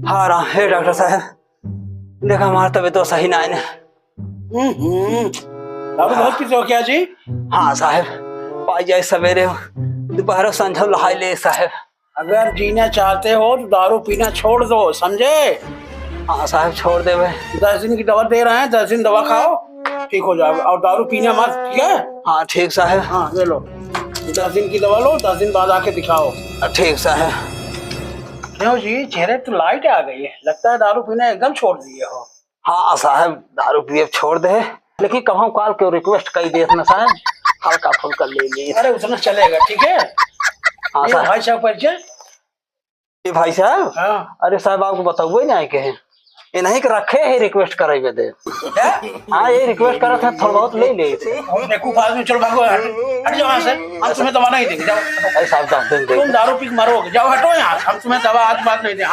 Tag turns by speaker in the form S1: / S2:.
S1: हाँ राम है डॉक्टर साहब, देखा हमारा तबीयत तो सही ना है।
S2: दारू बहुत पीते हो क्या जी?
S1: हाँ साहब, पाई जाए सवेरे दोपहर संझो लहाई ले साहब।
S2: अगर जीना चाहते हो तो दारू पीना छोड़ दो, समझे?
S1: हाँ साहब छोड़ दे भाई।
S2: 10 दिन की दवा दे रहे हैं, 10 दिन दवा खाओ, ठीक हो जाएगा। और दारू पीना मत, ठीक है?
S1: हाँ ठीक साहब।
S2: हाँ ले लो, 10 दिन की दवा लो, 10 दिन बाद आके दिखाओ।
S1: ठीक साहब।
S2: क्यों जी, चेहरे तो लाइट आ गई है, लगता है दारू पीना एकदम छोड़ दिए हो।
S1: हाँ साहब दारू पिए छोड़ दे, लेकिन कभी कॉल क्यों रिक्वेस्ट कर दे ना साहब, हल्का फुल्का ले ली।
S2: अरे उतना चलेगा, ठीक है?
S1: हाँ
S2: ये
S1: साहब।
S2: भाई साहब परिचय।
S1: ये भाई साहब,
S2: हाँ
S1: अरे साहब आपको बताओ ना के हैं, ये नहीं कि रखे है रिक्वेस्ट करे दे।
S2: क्या?
S1: हाँ ये रिक्वेस्ट करा था, थोड़ा बहुत ले ले।
S2: बेवकूफ आदमी, चलो भागो, हट जाओ यहाँ से, हम तुम्हें दवा नहीं देंगे, जाओ।
S1: अरे साहब दे
S2: तुम दारू पी के मरोगे, जाओ हटो यहाँ, हम तुम्हें दवा आज बात नहीं देंगे।